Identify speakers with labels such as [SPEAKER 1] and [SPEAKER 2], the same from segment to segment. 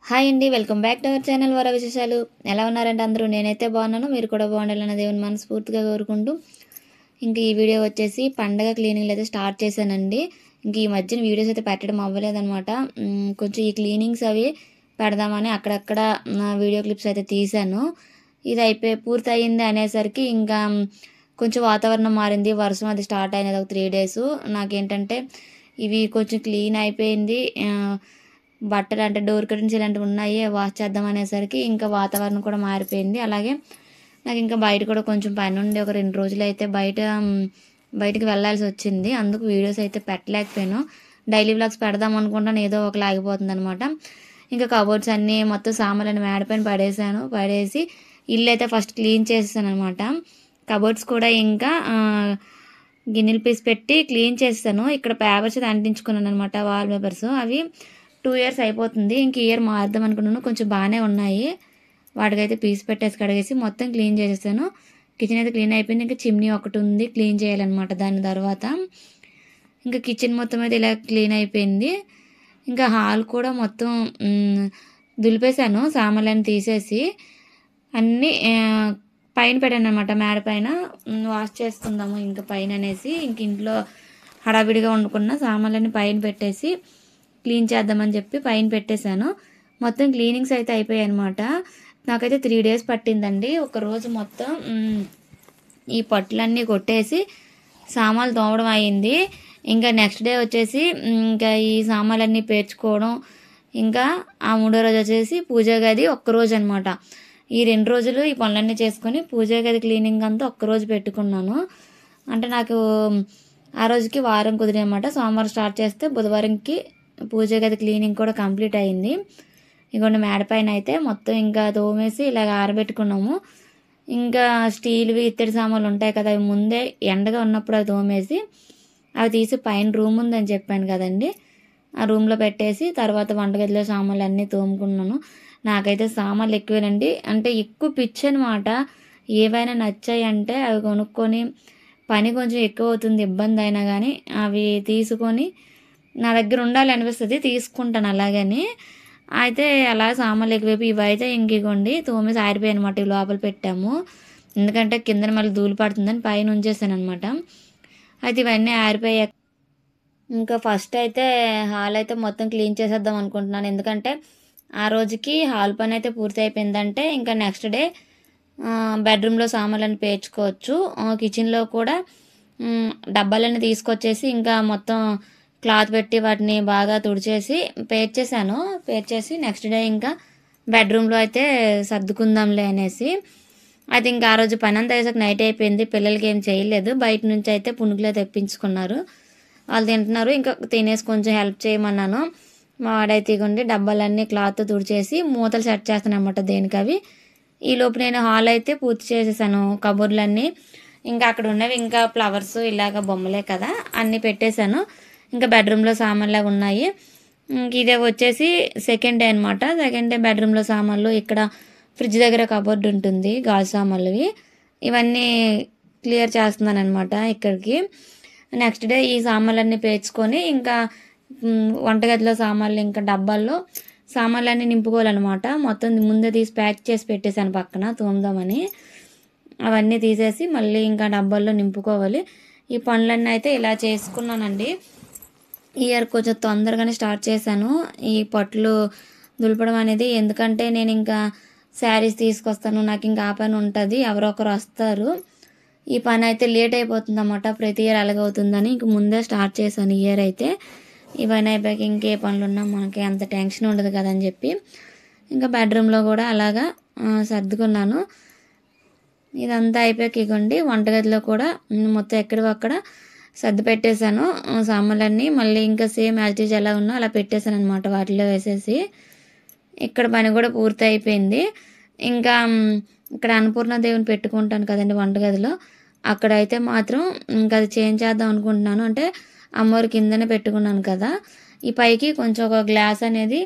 [SPEAKER 1] Hi అండి, welcome back to our channel వర విశేషాలు. ఎలా ఉన్నారంటే అందరూ? నేనైతే బాగున్నాను, మీరు కూడా బాగుండాలన్న దేవుని మనస్ఫూర్తిగా కోరుకుంటూ ఇంక ఈ వీడియో వచ్చేసి పండగ క్లీనింగ్లు అయితే స్టార్ట్ చేశానండి. ఇంక ఈ మధ్యన వీడియోస్ అయితే పెట్టడం అవ్వలేదన్నమాట. కొంచెం ఈ క్లీనింగ్స్ అవి పెడదామని అక్కడక్కడ వీడియో క్లిప్స్ అయితే తీశాను. ఇది అయిపోయి పూర్తి అయ్యింది అనేసరికి ఇంకా కొంచెం వాతావరణం మారింది, వర్షం అది స్టార్ట్ అయినది ఒక 3 days. నాకేంటంటే ఇవి కొంచెం క్లీన్ అయిపోయింది, బట్టలు అంటే డోర్ కర్టన్స్ ఇలాంటివి ఉన్నాయి వాష్ చేద్దాం అనేసరికి ఇంకా వాతావరణం కూడా మారిపోయింది. అలాగే నాకు ఇంకా బయట కూడా కొంచెం పని ఉండి ఒక 2 రోజులు అయితే బయటికి వెళ్ళాల్సి వచ్చింది. అందుకు వీడియోస్ అయితే పెట్టలేకపోయాను. డైలీ వ్లాగ్స్ పెడదాం అనుకుంటాను, ఏదో ఒకలా ఆగిపోతుంది అనమాట. ఇంకా కబోర్డ్స్ అన్నీ మొత్తం సామాన్లన్నీ మేడపైన పడేసి ఇల్లు అయితే ఫస్ట్ క్లీన్ చేసేసాను అనమాట. కబోర్డ్స్ కూడా ఇంకా గిన్నెలు పీస్ పెట్టి క్లీన్ చేస్తాను. ఇక్కడ పేపర్స్ అయితే అంటించుకున్నాను అనమాట, వాల్ పేపర్స్. అవి 2 years అయిపోతుంది. ఇంక ఇయర్ మారుద్దాం అనుకున్నాను, కొంచెం బాగానే ఉన్నాయి. వాటికైతే పీస్ పెట్టేసి కడిగేసి మొత్తం క్లీన్ చేసేసాను. కిచెన్ అయితే క్లీన్ అయిపోయింది. ఇంకా చిమ్నీ ఒకటి ఉంది క్లీన్ చేయాలన్నమాట. దాని తర్వాత ఇంకా కిచెన్ మొత్తం అయితే ఇలా క్లీన్ అయిపోయింది. ఇంకా హాల్ కూడా మొత్తం దులిపేశాను, సామాన్లన్నీ తీసేసి అన్నీ పైన పెట్టాను అనమాట. మేడ పైన వాష్ చేసుకుందాము ఇంకా పైన అనేసి ఇంక ఇంట్లో హడావిడిగా వండుకున్న సామాన్లన్నీ పైన పెట్టేసి క్లీన్ చేద్దామని చెప్పి పైన పెట్టేశాను. మొత్తం క్లీనింగ్స్ అయితే అయిపోయాయి అనమాట. నాకైతే 3 days పట్టిందండి. ఒకరోజు మొత్తం ఈ పట్టులన్నీ కొట్టేసి సామాన్లు తోమడం అయింది. ఇంకా నెక్స్ట్ డే వచ్చేసి ఇంకా ఈ సామాన్లన్నీ పేర్చుకోవడం, ఇంకా ఆ 3వ రోజు వచ్చేసి పూజా గది ఒక్కరోజు అనమాట. ఈ 2 రోజులు ఈ పనులన్నీ చేసుకొని పూజా గది క్లీనింగ్ అంతా ఒక్కరోజు పెట్టుకున్నాను. అంటే నాకు ఆ రోజుకి వారం కుదిరే అనమాట. సోమవారం స్టార్ట్ చేస్తే బుధవారంకి పూజ గది క్లీనింగ్ కూడా కంప్లీట్ అయింది. ఇగోండి మేడ పైన అయితే మొత్తం ఇంకా తోమేసి ఇలాగ ఆరబెట్టుకున్నాము. ఇంకా స్టీల్వి ఇత్తడి సామాన్లు ఉంటాయి కదా, అవి ముందే ఎండగా ఉన్నప్పుడు అవి తోమేసి అవి తీసి పైన రూమ్ ఉందని చెప్పాను కదండి, ఆ రూమ్లో పెట్టేసి తర్వాత వంటగదిలో సామాన్లు అన్నీ తోముకున్నాను. నాకైతే సామాన్లు ఎక్కువేనండి, అంటే ఎక్కువ పిచ్చి అనమాట. ఏవైనా నచ్చాయి అంటే అవి కొనుక్కొని పని కొంచెం ఎక్కువ అవుతుంది, ఇబ్బంది అయినా కానీ అవి తీసుకొని నా దగ్గర ఉండాలి అనిపిస్తుంది, తీసుకుంటాను అలాగని. అయితే అలా సామాన్లు ఎక్కువైపు ఇవైతే ఇంకిగోండి తోమేసి ఆరిపోయాయి అనమాట. ఇవి లోపల పెట్టాము, ఎందుకంటే కింద మళ్ళీ ధూళి పడుతుందని పైన ఉంచేసాను అనమాట. అయితే ఇవన్నీ ఆరిపోయాక ఇంకా ఫస్ట్ అయితే హాల్ అయితే మొత్తం క్లీన్ చేసేద్దాం అనుకుంటున్నాను. ఎందుకంటే ఆ రోజుకి హాల్ పని అయితే పూర్తి అయిపోయిందంటే ఇంకా నెక్స్ట్ డే బెడ్రూమ్లో సామాన్లను పేర్చుకోవచ్చు. కిచెన్లో కూడా డబ్బాలన్నీ తీసుకొచ్చేసి ఇంకా మొత్తం క్లాత్ పెట్టి వాటిని బాగా తుడిచేసి పేర్చేసి నెక్స్ట్ డే ఇంకా బెడ్రూమ్లో అయితే సర్దుకుందాంలే అనేసి. అయితే ఇంకా ఆ రోజు పని అంతా వేసాక నైట్ అయిపోయింది, పిల్లలకి ఏం చేయలేదు. బయట నుంచి అయితే పునుగులే తెప్పించుకున్నారు, వాళ్ళు తింటున్నారు. ఇంకా తినేసి కొంచెం హెల్ప్ చేయమన్నాను. మా వాడైతే ఇగోండి డబ్బాలన్నీ క్లాత్ తుడిచేసి మూతలు సెట్ చేస్తాను అనమాట దేనికి అవి. ఈలోపు నేను హాల్ అయితే పూర్తి చేసేసాను, కబోర్డ్లన్నీ. ఇంకా అక్కడ ఉన్నవి ఇంకా ఫ్లవర్స్ ఇలాగ బొమ్మలే కదా అన్నీ పెట్టేశాను. ఇంకా బెడ్రూమ్లో సామాన్లు ఉన్నాయి. ఇదే వచ్చేసి సెకండ్ డే అనమాట. సెకండ్ డే బెడ్రూమ్లో సామాన్లు, ఇక్కడ ఫ్రిడ్జ్ దగ్గర కబోర్డ్ ఉంటుంది గాజు సామాన్లువి, ఇవన్నీ క్లియర్ చేస్తున్నాను అనమాట ఇక్కడికి. నెక్స్ట్ డే ఈ సామాన్లన్నీ పేర్చుకొని ఇంకా వంటగదిలో సామాన్లు ఇంకా డబ్బాల్లో సామాన్లన్నీ నింపుకోవాలన్నమాట. మొత్తం ముందే తీసి ప్యాక్ చేసి పెట్టేశాను పక్కన తోముదామని. అవన్నీ తీసేసి మళ్ళీ ఇంకా డబ్బాల్లో నింపుకోవాలి. ఈ పనులన్నీ అయితే ఇలా చేసుకున్నానండి. ఇయర్ కొంచెం తొందరగానే స్టార్ట్ చేశాను ఈ పట్లు దులపడం అనేది. ఎందుకంటే నేను ఇంకా శారీస్ తీసుకొస్తాను, నాకు ఇంకా ఆ పని ఉంటుంది, ఎవరో ఒకరు వస్తారు. ఈ పని అయితే లేట్ అయిపోతుంది అన్నమాట, ప్రతి ఇయర్ అలాగే అవుతుందని ఇంక ముందే స్టార్ట్ చేశాను ఇయర్ అయితే. ఇవన్నీ అయిపోయాక ఇంకే పనులు ఉన్నా మనకి అంత టెన్షన్ ఉండదు కదని చెప్పి ఇంకా బెడ్రూమ్లో కూడా అలాగా సర్దుకున్నాను. ఇదంతా అయిపోయాక ఇగోండి వంటగదిలో కూడా మొత్తం ఎక్కడివక్కడ సర్ది పెట్టేశాను సామాన్లన్నీ. మళ్ళీ ఇంకా సేమ్ యాజ్ యూజ్ ఎలా ఉన్నా అలా పెట్టేశాను అనమాట వాటిలో వేసేసి. ఇక్కడ పని కూడా పూర్తి అయిపోయింది. ఇంకా ఇక్కడ అన్నపూర్ణ దేవుని పెట్టుకుంటాను కదండి వంటగదిలో, అక్కడైతే మాత్రం ఇంకా అది చేంజ్ చేద్దాం అనుకుంటున్నాను. అంటే అమ్మవారి కిందనే పెట్టుకున్నాను కదా, ఈ పైకి కొంచెం ఒక గ్లాస్ అనేది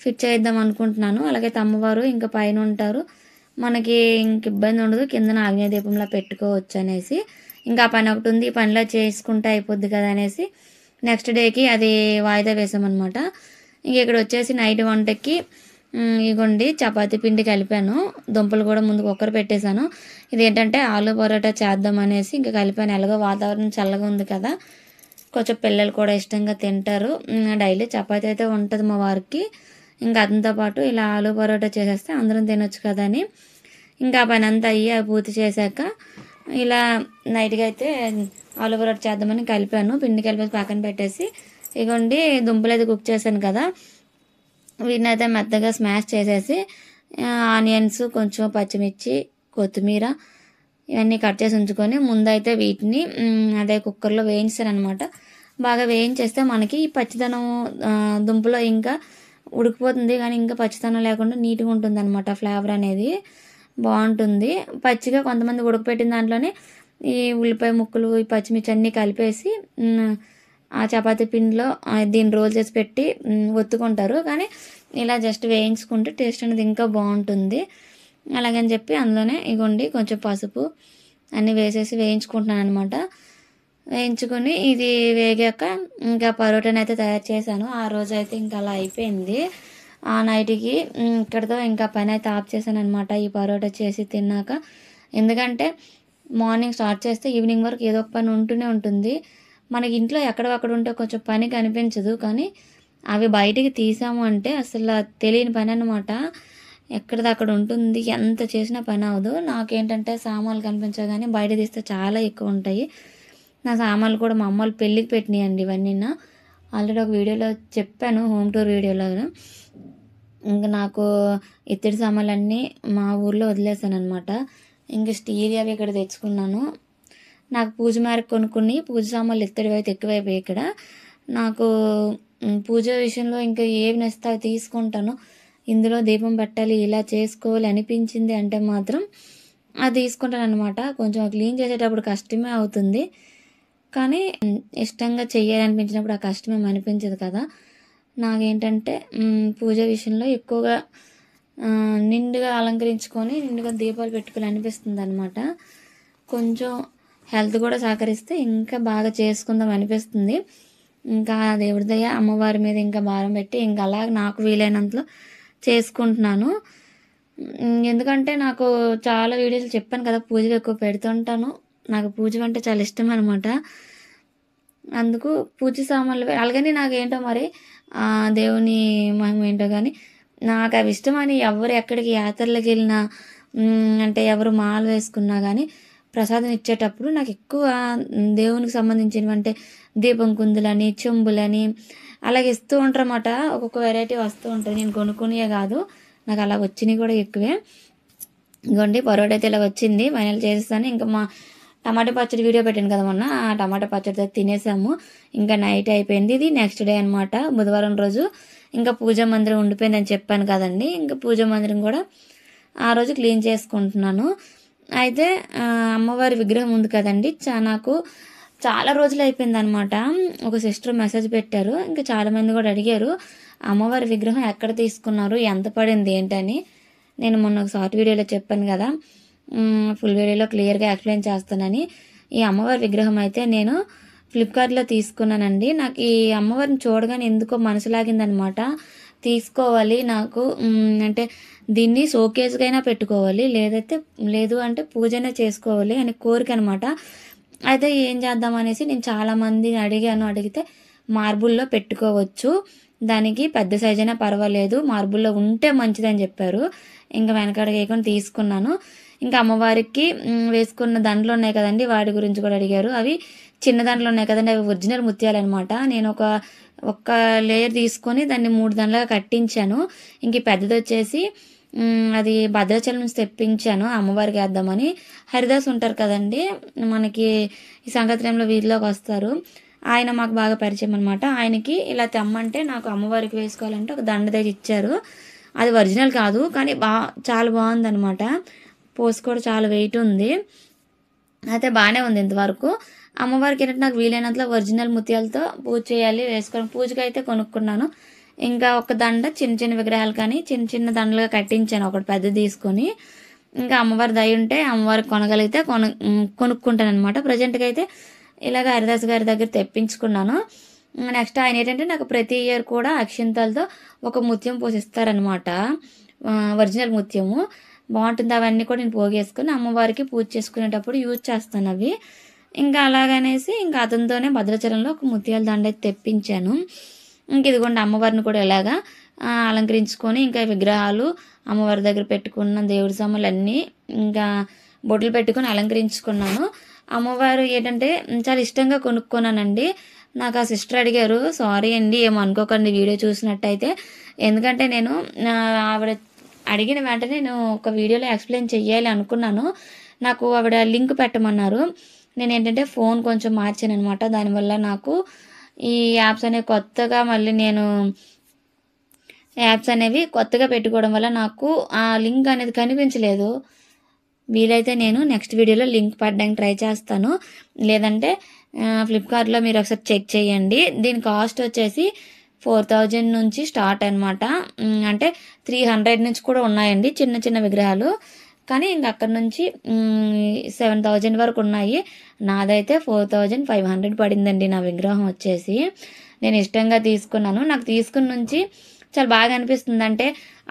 [SPEAKER 1] ఫిట్ చేద్దాం అనుకుంటున్నాను. అలాగే అమ్మవారు ఇంకా పైన ఉంటారు, మనకి ఇంక ఇబ్బంది ఉండదు, కిందన ఆగ్నేయ దీపంలో పెట్టుకోవచ్చు అనేసి. ఇంకా ఆ పని ఒకటి ఉంది, ఈ పనిలో చేసుకుంటే అయిపోద్ది కదా అనేసి నెక్స్ట్ డేకి అది వాయిదా వేసామన్నమాట. ఇంక ఇక్కడ వచ్చేసి నైట్ వంటకి ఇగోండి చపాతీ పిండి కలిపాను. దుంపలు కూడా ముందు కుక్కర్ పెట్టేశాను. ఇదేంటంటే ఆలు పరోటా చేద్దాం అనేసి ఇంకా కలిపాను. ఎలాగో వాతావరణం చల్లగా ఉంది కదా, కొంచెం పిల్లలు కూడా ఇష్టంగా తింటారు. డైలీ చపాతీ అయితే ఉంటుంది మా వారికి. ఇంకా అదంతో పాటు ఇలా ఆలు పరోటా చేసేస్తే అందరం తినొచ్చు కదా అని ఇంకా పని అంతా అయ్యి పూర్తి చేశాక ఇలా నైట్గా అయితే ఆలు పరోటా చేద్దామని కలిపాను. పిండి కలిపేసి పక్కన పెట్టేసి ఇగోండి దుంపలు అయితే కుక్ చేశాను కదా, వీటిని అయితే మెత్తగా స్మాష్ చేసేసి ఆనియన్స్, కొంచెం పచ్చిమిర్చి, కొత్తిమీర ఇవన్నీ కట్ చేసి ఉంచుకొని ముందైతే వీటిని అదే కుక్కర్లో వేయించాను అనమాట. బాగా వేయించేస్తే మనకి ఈ పచ్చిదనం దుంపలో ఇంకా ఉడికిపోతుంది, కానీ ఇంకా పచ్చిదనం లేకుండా నీట్గా ఉంటుంది అనమాట. ఫ్లేవర్ అనేది బాగుంటుంది. పచ్చిగా కొంతమంది ఉడకపెట్టిన దాంట్లోనే ఈ ఉల్లిపాయ ముక్కలు, ఈ పచ్చిమిర్చి అన్నీ కలిపేసి ఆ చపాతీ పిండిలో దీన్ని రోల్ చేసి పెట్టి ఒత్తుకుంటారు. కానీ ఇలా జస్ట్ వేయించుకుంటే టేస్ట్ అనేది ఇంకా బాగుంటుంది. అలాగని చెప్పి అందులోనే ఇగోండి కొంచెం పసుపు అన్నీ వేసేసి వేయించుకుంటున్నాను అనమాట. వేయించుకొని ఇది వేగాక ఇంకా పరోటాని అయితే తయారు చేశాను. ఆ రోజు అయితే ఇంకా అలా అయిపోయింది. ఆ నైట్కి ఇక్కడితో ఇంకా పని అయితే ఆఫ్ చేశాను అనమాట, ఈ పరోటా చేసి తిన్నాక. ఎందుకంటే మార్నింగ్ స్టార్ట్ చేస్తే ఈవినింగ్ వరకు ఏదో ఒక పని ఉంటూనే ఉంటుంది. మనకి ఇంట్లో ఎక్కడక్కడ ఉంటే కొంచెం పని కనిపించదు, కానీ అవి బయటికి తీసాము అంటే అసలు తెలియని పని అనమాట. ఎక్కడిదక్కడ ఉంటుంది, ఎంత చేసినా పని అవ్వదు. నాకేంటంటే సామాన్లు కనిపించవు, కానీ బయట తీస్తే చాలా ఎక్కువ ఉంటాయి. నా సామాన్లు కూడా మా అమ్మ వాళ్ళు పెళ్ళికి పెట్టినాయండి ఇవన్నీ. ఆల్రెడీ ఒక వీడియోలో చెప్పాను, హోమ్ టూర్ వీడియోలో. ఇంకా నాకు ఇత్తడి సామాన్లన్నీ మా ఊర్లో వదిలేసాను అనమాట. ఇంకా స్టీల్ అవి ఇక్కడ తెచ్చుకున్నాను. నాకు పూజ మేరకు కొనుక్కుని పూజ సామాన్లు ఇత్తడివి అయితే ఎక్కువైపోయాయి ఇక్కడ. నాకు పూజ విషయంలో ఇంకా ఏవి నచ్చితే అవి తీసుకుంటాను. ఇందులో దీపం పెట్టాలి, ఇలా చేసుకోవాలి అనిపించింది అంటే మాత్రం అది తీసుకుంటాను అనమాట. కొంచెం క్లీన్ చేసేటప్పుడు కష్టమే అవుతుంది, కానీ ఇష్టంగా చెయ్యాలనిపించినప్పుడు ఆ కష్టమేం అనిపించదు కదా. నాకేంటంటే పూజ విషయంలో ఎక్కువగా నిండుగా అలంకరించుకొని నిండుగా దీపాలు పెట్టుకోవాలి అనిపిస్తుంది అనమాట. కొంచెం హెల్త్ కూడా సహకరిస్తే ఇంకా బాగా చేసుకుందాం అనిపిస్తుంది. ఇంకా దేవుడి దయ అమ్మవారి మీద ఇంకా భారం పెట్టి ఇంకా అలా నాకు వీలైనంతలో చేసుకుంటున్నాను. ఎందుకంటే నాకు చాలా వీడియోలు చెప్పాను కదా, పూజలు ఎక్కువ పెడుతుంటాను. నాకు పూజ అంటే చాలా ఇష్టం అనమాట. అందుకు పూజ సామాన్లు అలాగని నాకేంటో మరి దేవుని మహిమ ఏంటో కానీ నాకు అవి ఇష్టమని ఎవరు ఎక్కడికి యాత్రలకు వెళ్ళినా అంటే ఎవరు మాల వేసుకున్నా కానీ ప్రసాదం ఇచ్చేటప్పుడు నాకు ఎక్కువ దేవునికి సంబంధించినవి అంటే దీపం కుందులని, చెంబులని అలాగే ఇస్తూ ఉంటారన్నమాట. ఒక్కొక్క వెరైటీ వస్తూ ఉంటుంది. నేను కొనుక్కునే కాదు, నాకు అలా వచ్చినవి కూడా ఎక్కువే. ఇంకోండి పరోటా అయితే ఇలా వచ్చింది, ఫైనల్ చేసేస్తాను. ఇంకా మా టమాటా పచ్చడి వీడియో పెట్టాను కదా మొన్న, ఆ టమాటా పచ్చడితో తినేసాము. ఇంకా నైట్ అయిపోయింది. ఇది నెక్స్ట్ డే అనమాట, బుధవారం రోజు. ఇంకా పూజా మందిరం ఉండిపోయిందని చెప్పాను కదండి, ఇంకా పూజా మందిరం కూడా ఆ రోజు క్లీన్ చేసుకుంటున్నాను. అయితే అమ్మవారి విగ్రహం ఉంది కదండి, నాకు చాలా రోజులు అయిపోయింది అనమాట. ఒక సిస్టర్ మెసేజ్ పెట్టారు, ఇంకా చాలామంది కూడా అడిగారు అమ్మవారి విగ్రహం ఎక్కడ తీసుకున్నారు, ఎంత పడింది ఏంటని. నేను మొన్న ఒక షార్ట్ వీడియోలో చెప్పాను కదా, ఫుల్ వీడియోలో క్లియర్గా ఎక్స్ప్లెయిన్ చేస్తానని. ఈ అమ్మవారి విగ్రహం అయితే నేను ఫ్లిప్కార్ట్లో తీసుకున్నానండి. నాకు ఈ అమ్మవారిని చూడగానే ఎందుకో మనసు లాగిందనమాట. తీసుకోవాలి నాకు, అంటే దీన్ని షోకేజ్కైనా పెట్టుకోవాలి, లేదు అంటే పూజనే చేసుకోవాలి అని కోరిక అనమాట. అయితే ఏం చేద్దాం అనేసి నేను చాలామందిని అడిగితే మార్బుల్లో పెట్టుకోవచ్చు, దానికి పెద్ద సైజ్ అయినా పర్వాలేదు, మార్బుల్లో ఉంటే మంచిదని చెప్పారు. ఇంకా వెనకడ వేయకుండా తీసుకున్నాను. ఇంకా అమ్మవారికి వేసుకున్న దండలు ఉన్నాయి కదండి, వాటి గురించి కూడా అడిగారు. అవి చిన్న దండలు ఉన్నాయి కదండి, అవి ఒరిజినల్ ముత్యాలు అనమాట. నేను ఒక్క లేయర్ తీసుకొని దాన్ని 3 దండలుగా కట్టించాను. ఇంక పెద్దది వచ్చేసి అది భద్రాచలం నుంచి తెప్పించాను అమ్మవారికి వేద్దామని. హరిదాస్ ఉంటారు కదండి మనకి ఈ సంక్రాంతిలో వీధిలోకి వస్తారు, ఆయన మాకు బాగా పరిచయం అనమాట. ఆయనకి ఇలా తెమ్మంటే నాకు అమ్మవారికి వేసుకోవాలంటే ఒక దండ దగ్గర ఇచ్చారు. అది ఒరిజినల్ కాదు, కానీ చాలా బాగుందనమాట. పోస్ కూడా చాలా వెయిట్ ఉంది, అయితే బాగానే ఉంది ఇంతవరకు. అమ్మవారికి ఏంటంటే నాకు వీలైనంతలో ఒరిజినల్ ముత్యాలతో పూజ చేయాలి, వేసుకోవడం పూజకి అయితే కొనుక్కున్నాను. ఇంకా ఒక దండ చిన్న చిన్న విగ్రహాలు కానీ చిన్న చిన్న దండలుగా కట్టించాను, ఒకటి పెద్ద తీసుకొని. ఇంకా అమ్మవారి దయ ఉంటే అమ్మవారికి కొనగలిగితే కొనుక్కుంటాను అనమాట. ప్రజెంట్గా అయితే ఇలాగ హరిదాస్ గారి దగ్గర తెప్పించుకున్నాను. నెక్స్ట్ ఆయన ఏంటంటే నాకు ప్రతి ఇయర్ కూడా అక్షింతలతో ఒక ముత్యం పోసిస్తారనమాట, ఒరిజినల్ ముత్యము బాగుంటుంది. అవన్నీ కూడా నేను పోగేసుకుని అమ్మవారికి పూజ చేసుకునేటప్పుడు యూజ్ చేస్తాను అవి. ఇంకా అలాగనేసి ఇంకా అతనితోనే భద్రాచలంలో ఒక ముత్యాల దండ అయితే తెప్పించాను. ఇంక ఇదిగోండి అమ్మవారిని కూడా ఇలాగా అలంకరించుకొని ఇంకా విగ్రహాలు అమ్మవారి దగ్గర పెట్టుకున్న దేవుడి సామాన్లు అన్నీ ఇంకా బొట్లు పెట్టుకొని అలంకరించుకున్నాను. అమ్మవారు ఏంటంటే చాలా ఇష్టంగా కొనుక్కున్నానండి. నాకు ఆ సిస్టర్ అడిగారు, సారీ అండి ఏమో అనుకోకండి వీడియో చూసినట్టయితే, ఎందుకంటే నేను ఆవిడ అడిగిన వెంటనే నేను ఒక వీడియోలో ఎక్స్ప్లెయిన్ చెయ్యాలి అనుకున్నాను. నాకు ఆవిడ లింక్ పెట్టమన్నారు. నేను ఏంటంటే ఫోన్ కొంచెం మార్చాను అనమాట. దానివల్ల నాకు ఈ యాప్స్ అనేవి కొత్తగా మళ్ళీ నేను యాప్స్ అనేవి కొత్తగా పెట్టుకోవడం వల్ల నాకు ఆ లింక్ అనేది కనిపించలేదు. వీలైతే నేను నెక్స్ట్ వీడియోలో లింక్ పెట్టడానికి ట్రై చేస్తాను, లేదంటే ఫ్లిప్కార్ట్లో మీరు ఒకసారి చెక్ చేయండి. దీని కాస్ట్ వచ్చేసి 4000 నుంచి స్టార్ట్ అనమాట. అంటే 300 నుంచి కూడా ఉన్నాయండి చిన్న చిన్న విగ్రహాలు, కానీ ఇంక అక్కడ నుంచి 7000 వరకు ఉన్నాయి. నాదైతే 4500 పడిందండి నా విగ్రహం వచ్చేసి. నేను ఇష్టంగా తీసుకున్నాను. నాకు తీసుకున్న నుంచి చాలా బాగా అనిపిస్తుంది. అంటే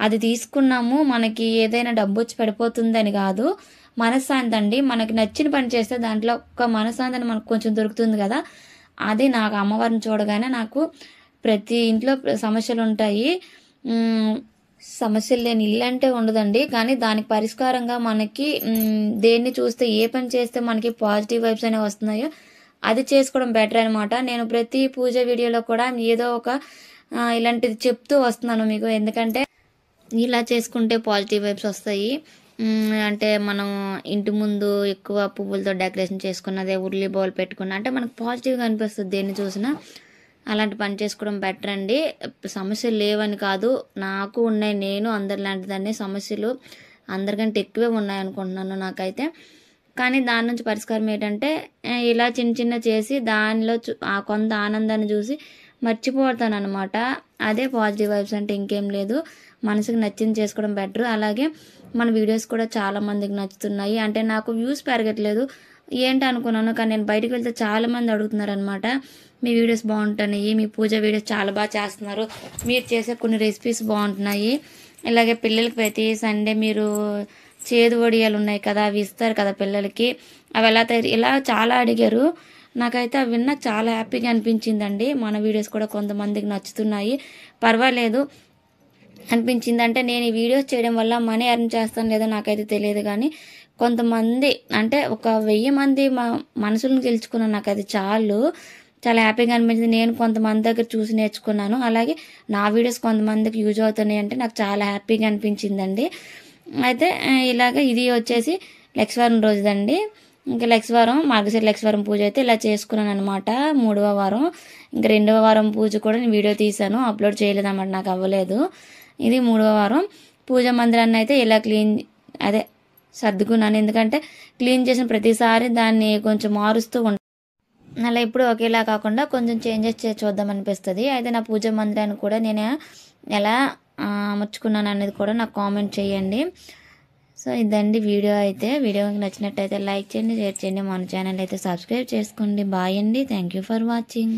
[SPEAKER 1] అది తీసుకున్నాము మనకి ఏదైనా డబ్బు వచ్చి పడిపోతుందని కాదు, మనశ్శాంతి అండి. మనకి నచ్చిన పని చేస్తే దాంట్లో ఒక మనశ్శాంతి మనకు కొంచెం దొరుకుతుంది కదా. అది నాకు అమ్మవారిని చూడగానే నాకు ప్రతి ఇంట్లో సమస్యలు ఉంటాయి, సమస్యలు లేని ఇల్లు అంటే ఉండదండి. కానీ దానికి పరిష్కారంగా మనకి దేన్ని చూస్తే ఏ పని చేస్తే మనకి పాజిటివ్ వైబ్స్ అనేవి వస్తున్నాయో అది చేసుకోవడం బెటర్ అనమాట. నేను ప్రతి పూజ వీడియోలో కూడా ఏదో ఒక ఇలాంటిది చెప్తూ వస్తున్నాను మీకు, ఎందుకంటే ఇలా చేసుకుంటే పాజిటివ్ వైబ్స్ వస్తాయి. అంటే మనం ఇంటి ముందు ఎక్కువ పువ్వులతో డెకరేషన్ చేసుకున్నదే ఉర్లి బౌల్ పెట్టుకున్న అంటే మనకు పాజిటివ్గా అనిపిస్తుంది దేన్ని చూసినా. అలాంటి పని చేసుకోవడం బెటర్ అండి. సమస్యలు లేవని కాదు, నాకు ఉన్నాయి, నేను అందరిలాంటిదాన్ని. సమస్యలు అందరికంటే ఎక్కువే ఉన్నాయి అనుకుంటున్నాను నాకైతే. కానీ దాని నుంచి పరిష్కారం ఏంటంటే ఇలా చిన్న చిన్న చేసి దానిలో కొంత ఆనందాన్ని చూసి మర్చిపోతాను అనమాట. అదే పాజిటివ్ వైబ్స్ అంటే, ఇంకేం లేదు. మనసుకు నచ్చింది చేసుకోవడం బెటర్. అలాగే మన వీడియోస్ కూడా చాలామందికి నచ్చుతున్నాయి. అంటే నాకు వ్యూస్ పెరగట్లేదు ఏంటి అనుకున్నాను, కానీ నేను బయటకు వెళ్తే చాలామంది అడుగుతున్నారు అనమాట, మీ వీడియోస్ బాగుంటున్నాయి, మీ పూజ వీడియోస్ చాలా బాగా చేస్తున్నారు, మీరు చేసే కొన్ని రెసిపీస్ బాగుంటున్నాయి, ఇలాగే పిల్లలకి ప్రతి సండే మీరు చేదు వడియాలు ఉన్నాయి కదా అవి ఇస్తారు కదా పిల్లలకి, అవి ఎలా తయారు, ఇలా చాలా అడిగారు. నాకైతే అవి విన్నా చాలా హ్యాపీగా అనిపించిందండి. మన వీడియోస్ కూడా కొంతమందికి నచ్చుతున్నాయి, పర్వాలేదు అనిపించింది. అంటే నేను ఈ వీడియోస్ చేయడం వల్ల మనీ ఎర్న్ చేస్తాను లేదో నాకైతే తెలియదు, కానీ కొంతమంది అంటే ఒక 1000 మంది మనసులను గెలుచుకున్నాను. నాకు అది చాలా హ్యాపీగా అనిపించింది. నేను కొంతమంది దగ్గర చూసి నేర్చుకున్నాను. అలాగే నా వీడియోస్ కొంతమందికి యూజ్ అవుతున్నాయి అంటే నాకు చాలా హ్యాపీగా అనిపించిందండి. అయితే ఇలాగ ఇది వచ్చేసి లక్ష్మీవారం రోజుదండి. ఇంకా లక్ష్మీవారం మార్గశిర లక్ష్మీవారం పూజ అయితే ఇలా చేసుకున్నాను అనమాట. 3వ వారం, ఇంకా 2వ వారం పూజ కూడా నేను వీడియో తీసాను, అప్లోడ్ చేయలేదు అన్నమాట, నాకు అవ్వలేదు. ఇది 3వ వారం. పూజ మందిరాన్ని అయితే ఇలా సర్దుకున్నాను, ఎందుకంటే క్లీన్ చేసిన ప్రతిసారి దాన్ని కొంచెం మారుస్తూ ఉంటాను. అలా ఇప్పుడు ఒకేలా కాకుండా కొంచెం చేంజెస్ చూద్దాం అనిపిస్తుంది. అయితే నా పూజ మందిరాన్ని కూడా నేను ఎలా అమర్చుకున్నాను అనేది కూడా నాకు కామెంట్ చేయండి. సో ఇదండి వీడియో అయితే. వీడియో నచ్చినట్టయితే లైక్ చేయండి, షేర్ చేయండి, మన ఛానల్ అయితే సబ్స్క్రైబ్ చేసుకోండి. బాయ్ అండి, థ్యాంక్ యూ ఫర్ వాచింగ్.